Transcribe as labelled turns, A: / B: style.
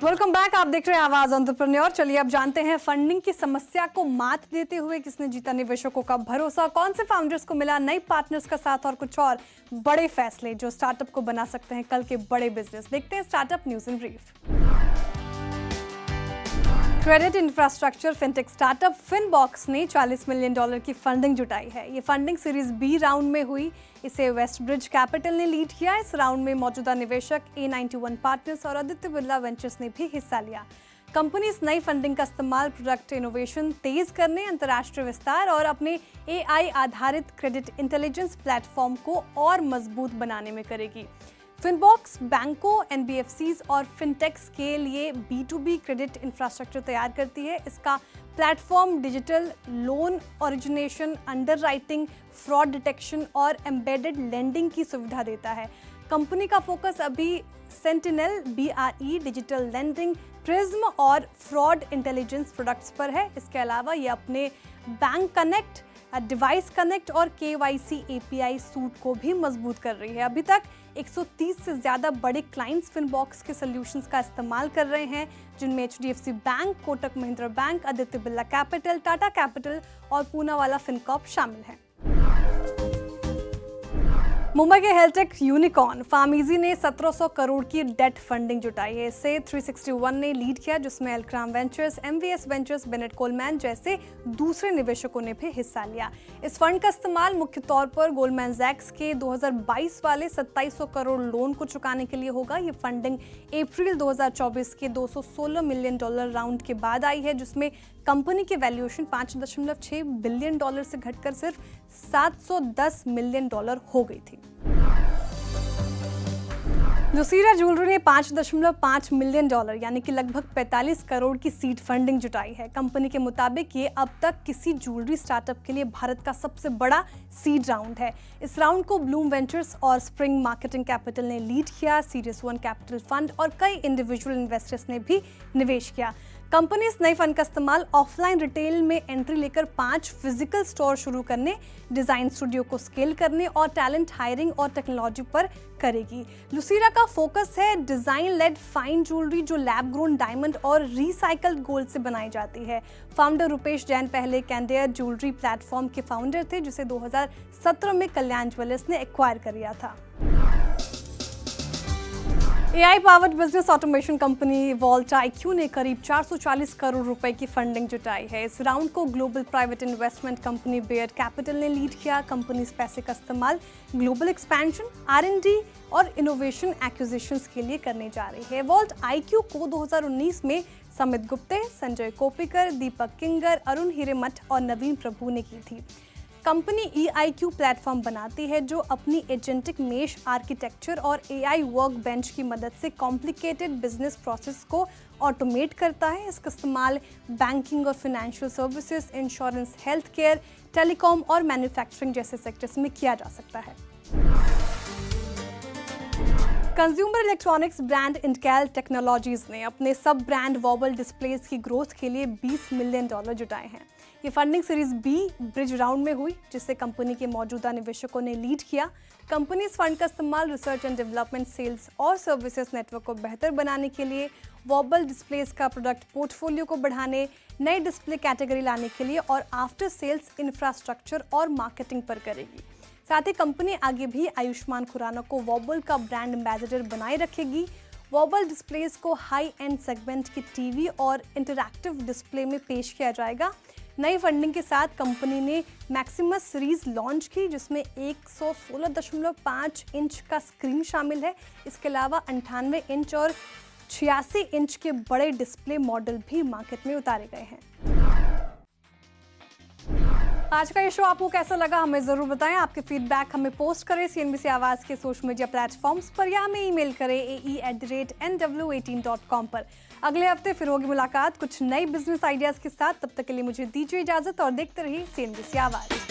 A: Welcome back. आप देख रहे हैं आवाज एंटरप्रेन्योर। चलिए अब जानते हैं फंडिंग की समस्या को मात देते हुए किसने जीता निवेशकों का भरोसा, कौन से फाउंडर्स को मिला नई पार्टनर्स का साथ और कुछ और बड़े फैसले जो स्टार्टअप को बना सकते हैं कल के बड़े बिजनेस। देखते हैं startup news in brief. Credit infrastructure fintech startup FinBox ने $40 मिलियन की फंडिंग जुटाई है। ये फंडिंग सीरीज बी राउंड में हुई। इसे वेस्टब्रिज कैपिटल ने लीड किया। इस राउंड में मौजूदा निवेशक A91 पार्टनर्स और आदित्य बिरला वेंचर्स ने भी हिस्सा लिया। कंपनी इस नई फंडिंग का इस्तेमाल प्रोडक्ट इनोवेशन तेज करने, अंतर्राष्ट्रीय विस्तार और अपने AI आधारित क्रेडिट इंटेलिजेंस प्लेटफॉर्म को और मजबूत बनाने में करेगी। फिनबॉक्स बैंकों, NBFCs और फिनटेक्स के लिए B2B क्रेडिट इंफ्रास्ट्रक्चर तैयार करती है। इसका platform digital loan origination, underwriting, fraud detection और एम्बेडेड लेंडिंग की सुविधा देता है। कंपनी का फोकस अभी sentinel, BRE, digital lending, prism और फ्रॉड इंटेलिजेंस प्रोडक्ट्स पर है। इसके अलावा ये अपने बैंक कनेक्ट, डिवाइस कनेक्ट और KYC API सूट को भी मजबूत कर रही है। अभी तक 130 से ज़्यादा बड़े क्लाइंट्स फिनबॉक्स के सॉल्यूशंस का इस्तेमाल कर रहे हैं, जिनमें HDFC bank, Kotak Mahindra bank, Aditya Birla capital, Tata capital और पूनावाला फिनकॉर्प शामिल हैं। मुंबई के हेल्थटेक यूनिकॉर्न फार्मीजी ने 1700 करोड़ की डेट फंडिंग जुटाई है। इसे 361 ने लीड किया, जिसमें एल्क्राम ventures, MVS ventures, Bennett Coleman जैसे दूसरे निवेशकों ने भी हिस्सा लिया। इस फंड का इस्तेमाल मुख्य तौर पर गोल्डमैन सैक्स के 2022 वाले 2700 करोड़ लोन को चुकाने के लिए होगा। ये फंडिंग अप्रैल 2024 के $216 मिलियन राउंड के बाद आई है, जिसमें कंपनी की वैल्यूएशन $5.6 बिलियन से घटकर सिर्फ $710 मिलियन हो गई थी। लुसीरा ज्वेलरी ने $5.5 मिलियन यानी कि लगभग 45 करोड़ की सीड फंडिंग जुटाई है। कंपनी के मुताबिक ये अब तक किसी ज्वेलरी स्टार्टअप के लिए भारत का सबसे बड़ा सीड राउंड है। इस राउंड को ब्लूम वेंचर्स और स्प्रिंग मार्केटिंग कैपिटल ने लीड किया। सीरीज 1 कैपिटल फंड और कई इंडिविजुअल इन्वेस्टर्स ने भी निवेश किया। कंपनी इस नई फंड का इस्तेमाल ऑफलाइन रिटेल में एंट्री लेकर 5 फिजिकल स्टोर शुरू करने, डिजाइन स्टूडियो को स्केल करने और टैलेंट हायरिंग और टेक्नोलॉजी पर करेगी। लुसीरा का फोकस है डिजाइन लेड फाइन ज्वेलरी जो लैब ग्रोन डायमंड और रिसाइकल्ड गोल्ड से बनाई जाती है। फाउंडर रुपेश जैन पहले कैंडेयर ज्वेलरी प्लेटफॉर्म के फाउंडर थे, जिसे 2017 में कल्याण ज्वेलर्स ने एक्वायर कर लिया था। AI powered business automation company Vault IQ ने करीब 440 करोड़ रुपए की फंडिंग जुटाई है। इस राउंड को global private investment company Bayer Capital ने लीड किया। कंपनी इस पैसे का इस्तेमाल ग्लोबल एक्सपेंशन, R&D और इनोवेशन एक्विजिशंस के लिए करने जा रही है। वॉल्ट IQ को 2019 में समित गुप्ते, संजय कोपिकर, दीपक किंगर, अरुण हिरेमठ और नवीन प्रभु ने की थी। कंपनी EIQ प्लेटफॉर्म बनाती है जो अपनी एजेंटिक मेश आर्किटेक्चर और AI वर्क बेंच की मदद से कॉम्प्लिकेटेड बिजनेस प्रोसेस को ऑटोमेट करता है। इसका इस्तेमाल बैंकिंग और financial services, insurance, health care, telecom और मैन्युफैक्चरिंग जैसे सेक्टर्स में किया जा सकता है। Consumer electronics brand Indkal technologies ने अपने सब ब्रांड वॉबल डिस्प्लेज की ग्रोथ के लिए $20 मिलियन जुटाए हैं। ये funding series B bridge round में हुई, जिसे कंपनी के मौजूदा निवेशकों ने लीड किया। कंपनी इस फंड का इस्तेमाल रिसर्च एंड डेवलपमेंट, सेल्स और सर्विसेज नेटवर्क को बेहतर बनाने के लिए, वॉबल डिस्प्लेज का प्रोडक्ट पोर्टफोलियो को बढ़ाने, नई डिस्प्ले कैटेगरी लाने के लिए और आफ्टर सेल्स इंफ्रास्ट्रक्चर और मार्केटिंग पर करेगी। साथ ही कंपनी आगे भी आयुष्मान खुराना को वॉबल का ब्रांड एम्बेसडर बनाए रखेगी। वॉबल डिस्प्लेज को हाई एंड सेगमेंट की टीवी और इंटरैक्टिव डिस्प्ले में पेश किया जाएगा। नई फंडिंग के साथ कंपनी ने मैक्सिमस सीरीज लॉन्च की, जिसमें 116.5 इंच का स्क्रीन शामिल है। इसके अलावा 98 इंच और 86 इंच के बड़े डिस्प्ले मॉडल भी मार्केट में उतारे गए हैं। आज का ये शो आपको कैसा लगा हमें ज़रूर बताएं। आपके फीडबैक हमें पोस्ट करें CNBC आवाज़ के सोशल मीडिया प्लेटफॉर्म्स पर या हमें ईमेल करें ae@nw18.com पर। अगले हफ्ते फिर होगी मुलाकात कुछ नई बिजनेस आइडियाज़ के साथ। तब तक के लिए मुझे दीजिए इजाज़त और देखते रहिए CNBC आवाज़।